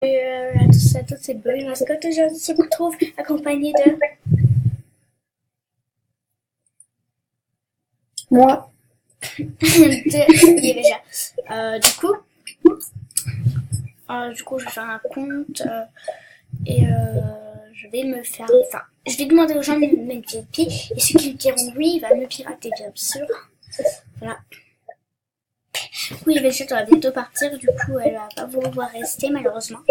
À tous et à toutes, c'est Boy Mascotte. Aujourd'hui, je me retrouve accompagné de Moi, de Yéveja. Du coup, je vais faire un compte et je vais me faire. Enfin, je vais demander aux gens de me VIP et ceux qui me diront oui, il va me pirater, bien sûr. Voilà. Oui, Yéveja doit bientôt partir, du coup, elle va pas pouvoir rester, malheureusement.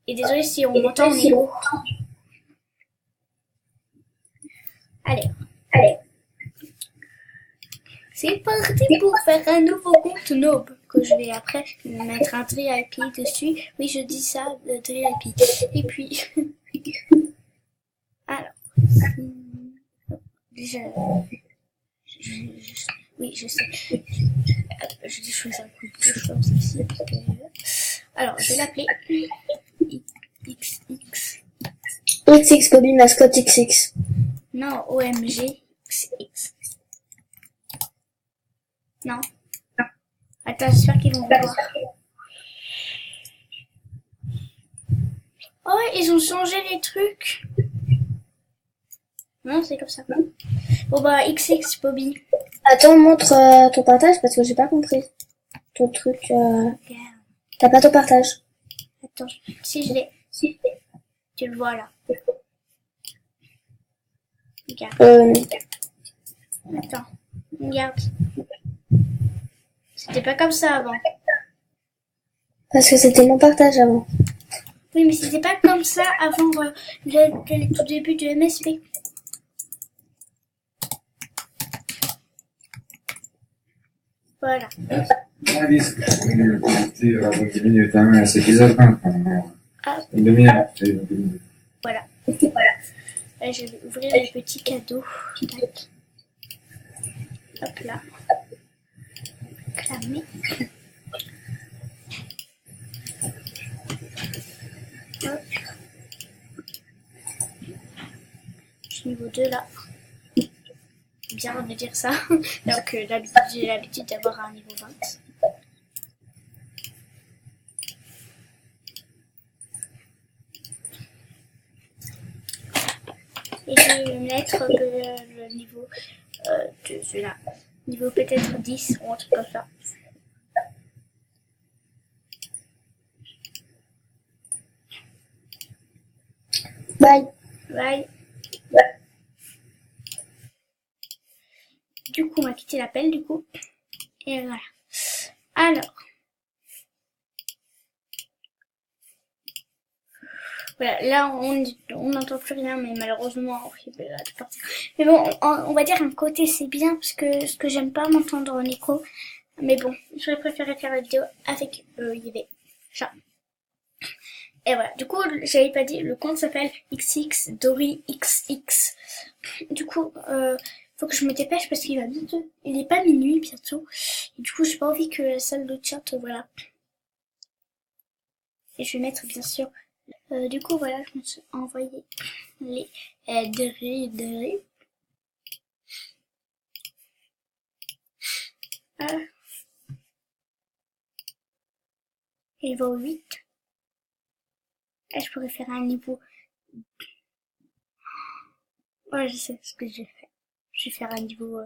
Et désolé si on m'entend en écho. Allez. C'est parti pour faire un nouveau compte Nob que je vais après mettre un VIP dessus. Oui, je dis ça, le VIP. Et puis, alors, déjà, oui, je sais. Je dis choisir un coup de chose ici. Alors, je vais l'appeler XX. XX Bobby Mascotte XX. Non, OMG XX. Non. Attends, j'espère qu'ils vont voir. Oh, ils ont changé les trucs. Non, c'est comme ça. Bon bah, XX Bobby. Attends, montre ton partage parce que j'ai pas compris. Ton truc, t'as pas ton partage. Attends, si je l'ai. Tu le vois là. Regarde. Attends, regarde. C'était pas comme ça avant. Parce que c'était mon partage avant. Oui, mais c'était pas comme ça avant le tout début du MSP. Voilà. Ah, Une demi-heure. voilà. Là, je vais ouvrir les petits cadeaux. Tac. Hop là. Clamé. Hop. Je suis niveau 2 là. Bien de dire ça. Alors que j'ai l'habitude d'avoir un niveau 20. Et je vais mettre le niveau de celui-là. Niveau peut-être 10 ou un truc comme ça. Bye. Bye. Du coup, on va quitter l'appel, du coup. Et voilà. Alors. Voilà, là, on n'entend plus rien, mais malheureusement, il va partir. Mais bon, on va dire un côté, c'est bien, parce que ce que j'aime pas m'entendre en écho. Mais bon, j'aurais préféré faire la vidéo avec Yves. Ça. Et voilà, du coup, j'avais pas dit, le compte s'appelle XX Dory XX. Du coup, faut que je me dépêche parce qu'il va bientôt. Il est pas minuit bientôt. Et du coup, j'ai pas envie que la salle de chat, voilà. Et je vais mettre bien sûr. Du coup, voilà, je me suis envoyé les drip. Niveau 8. Et je pourrais faire un niveau. Ouais, je sais ce que je vais faire. Je vais faire un niveau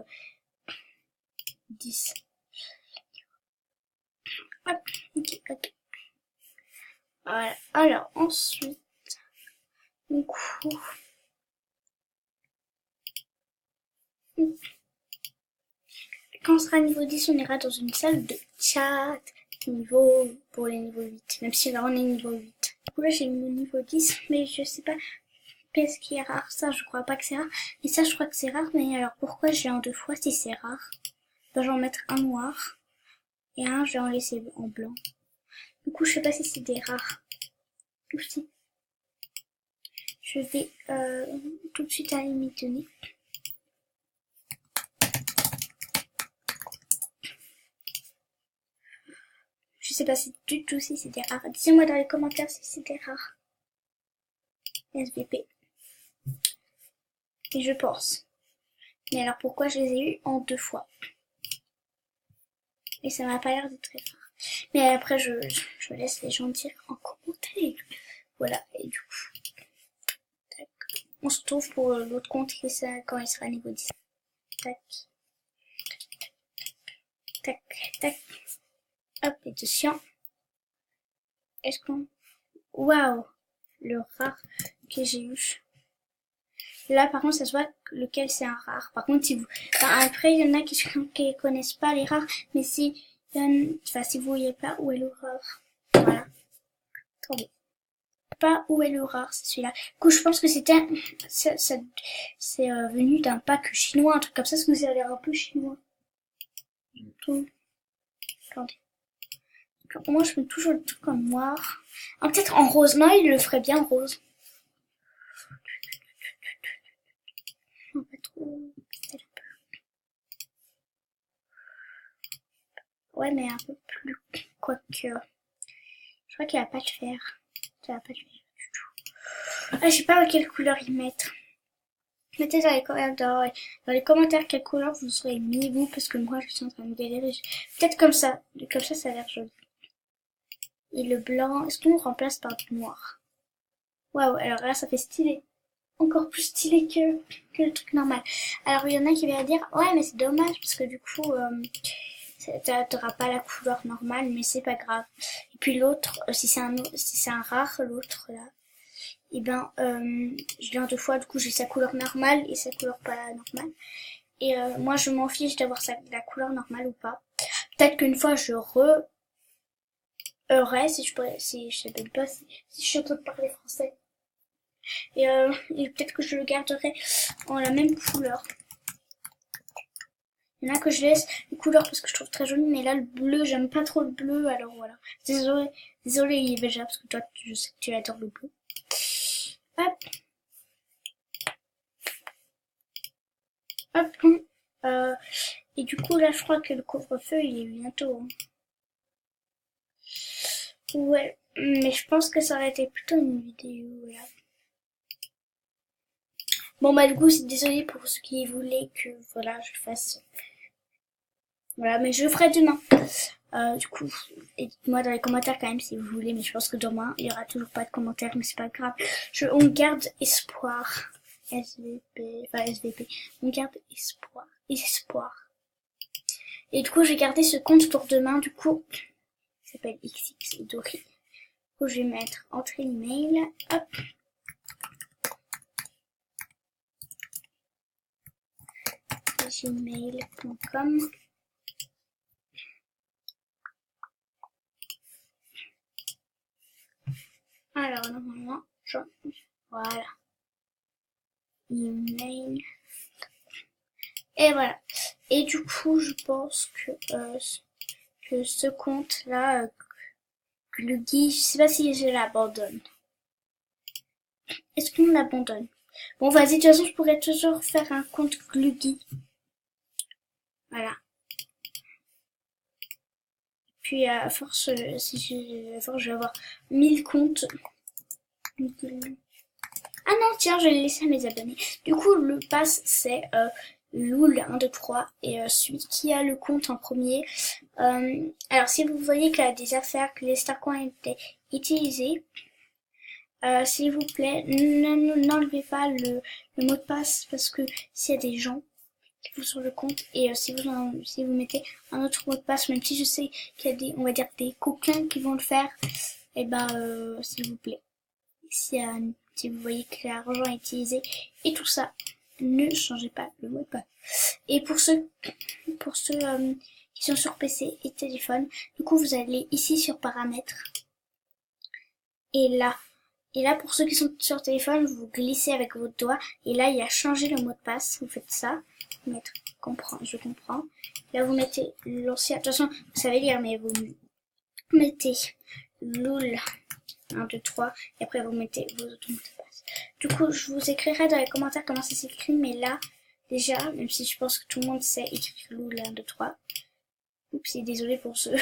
10. Hop, ok. Voilà. Alors, ensuite, du coup, quand on sera niveau 10, on ira dans une salle de chat pour les niveaux 8. Même si là, on est niveau 8. Du coup, là, j'ai le niveau 10, mais je sais pas qu'est-ce qui est rare. Ça, je crois pas que c'est rare. Et ça, je crois que c'est rare. Mais alors, pourquoi j'ai en 2 fois si c'est rare? Ben, je vais en mettre un noir. Et un, je vais en laisser en blanc. Du coup, je sais pas si c'est des rares. Aussi. Je vais tout de suite aller m'y tenir. Je sais pas du tout si c'est des rares. Dites-moi dans les commentaires si c'est des rares. SVP. Et je pense. Mais alors pourquoi je les ai eu en 2 fois? Et ça m'a pas l'air de très rare. Mais après, je laisse les gens dire en commentaire. Voilà, et du coup, tac. On se retrouve pour l'autre compte quand il sera niveau 10. Tac, tac, tac. Hop, édition. Est-ce qu'on... Waouh, le rare que j'ai eu. Là, par contre, ça se voit lequel c'est un rare. Par contre, si vous... Enfin, après, il y en a qui connaissent pas les rares, mais si... Enfin, si vous voyez pas où est le rare. Voilà. Attendez. Pas où est le rare, c'est celui-là. Du coup, je pense que c'est venu d'un pack chinois, un truc comme ça, parce que ça a l'air un peu chinois. Tout. Attendez. Moi, je mets toujours le truc en noir. Ah, peut-être en rose. Non, il le ferait bien en rose. Non, pas trop. Ouais, mais un peu plus. Quoique. Je crois qu'il va pas le faire. Ça va pas le faire du tout. Ah, je sais pas quelle couleur y mettre. Mettez dans les commentaires quelle couleur vous aurez mis vous, parce que moi je suis en train de galérer. Peut-être comme ça. Comme ça a l'air joli. Et le blanc, est-ce qu'on remplace par du noir? Waouh, alors là ça fait stylé. Encore plus stylé que le truc normal. Alors il y en a qui viennent dire, ouais mais c'est dommage parce que du coup t'auras pas la couleur normale, mais c'est pas grave. Et puis l'autre, si c'est un rare, l'autre là, et ben je viens deux fois, du coup j'ai sa couleur normale et sa couleur pas normale. Et moi je m'en fiche d'avoir la couleur normale ou pas. Peut-être qu'une fois je si je sais pas si je suis en train de parler français. Et peut-être que je le garderai en la même couleur. Il y en a que je laisse les couleurs parce que je trouve très joli, mais là le bleu, j'aime pas trop le bleu, alors voilà. Désolé Yveja, parce que toi je sais que tu adores le bleu. Hop. Hop. Et du coup là je crois que le couvre-feu il est bientôt. Hein. Ouais, mais je pense que ça aurait été plutôt une vidéo là. Bon bah du coup c'est désolé pour ceux qui voulaient que voilà je fasse. Voilà, mais je le ferai demain. Du coup, dites-moi dans les commentaires quand même si vous voulez, mais je pense que demain il y aura toujours pas de commentaires, mais c'est pas grave. On garde espoir. SVP. On garde espoir. Et du coup, j'ai gardé ce compte pour demain. Du coup, il s'appelle XX Dori. Du coup, je vais mettre entrée email. Hop. gmail.com. Alors, normalement, voilà. Email. Et voilà. Et du coup, je pense que ce compte-là, Gluggy, je sais pas si je l'abandonne. Est-ce qu'on l'abandonne? Bon, vas-y, de toute façon, je pourrais toujours faire un compte Gluggy. Voilà. Puis, à force, je vais avoir 1000 comptes. Ah non, tiens, je vais le laisser à mes abonnés. Du coup, le pass, c'est Loul 1, 2, 3. Et celui qui a le compte en premier. Alors, si vous voyez qu'il y a des affaires, que les starcoins étaient utilisés, s'il vous plaît, n'enlevez pas le mot de passe parce que s'il y a des gens qui vont sur le compte et si vous mettez un autre mot de passe, même si je sais qu'il y a on va dire des coquins qui vont le faire, et ben s'il vous plaît, si vous voyez que l'argent est utilisé et tout ça, ne changez pas le mot de passe. Et pour ceux qui sont sur PC et téléphone, du coup vous allez ici sur paramètres et là, pour ceux qui sont sur téléphone, vous glissez avec votre doigt. Et là, il y a changé le mot de passe. Vous faites ça. Mettre je comprends. Là, vous mettez l'ancien. De toute façon, vous savez lire, mais vous mettez LOL 1, 2, 3. Et après, vous mettez vos autres mots de passe. Du coup, je vous écrirai dans les commentaires comment ça s'écrit. Mais là, déjà, même si je pense que tout le monde sait écrire LOL 1, 2, 3. Oups, désolé pour ceux.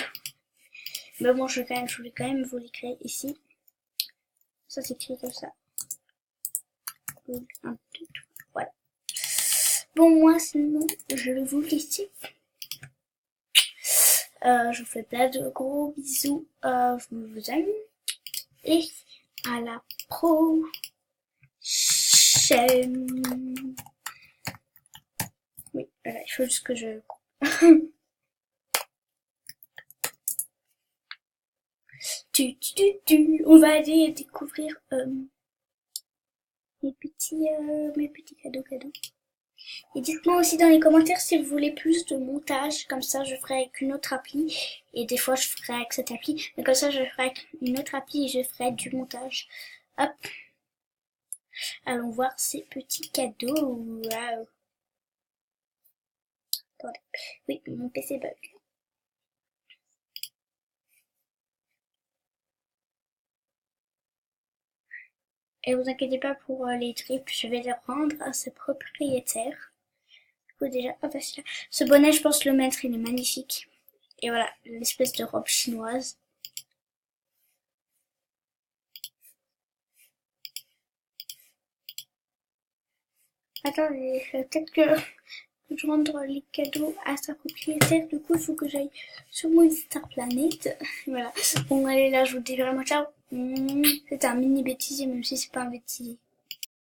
Mais bon, je voulais quand même vous l'écrire ici. Ça s'écrit comme ça. Voilà. Bon, moi, sinon, je vais vous laisser. Je vous fais plein de gros bisous. Je vous aime. Et à la prochaine. Oui, voilà, il faut juste que je coupe. On va aller découvrir mes petits cadeaux. Et dites-moi aussi dans les commentaires si vous voulez plus de montage, comme ça je ferai avec une autre appli, et des fois je ferai avec cette appli, mais comme ça je ferai avec une autre appli et je ferai du montage. Hop, allons voir ces petits cadeaux. Waouh. Attendez, oui, mon PC bug. Et vous inquiétez pas pour les tripes, je vais les rendre à ses propriétaires. Du coup déjà, ah bah là. Ce bonnet, je pense le mettre, il est magnifique. Et voilà, l'espèce de robe chinoise. Attendez, peut-être que je rendre les cadeaux à sa propriétaire. Du coup, il faut que j'aille sur mon Star Planet. Voilà. Bon, allez, là, je vous dis vraiment ciao. C'était un mini bêtisier, même si c'est pas un bêtisier.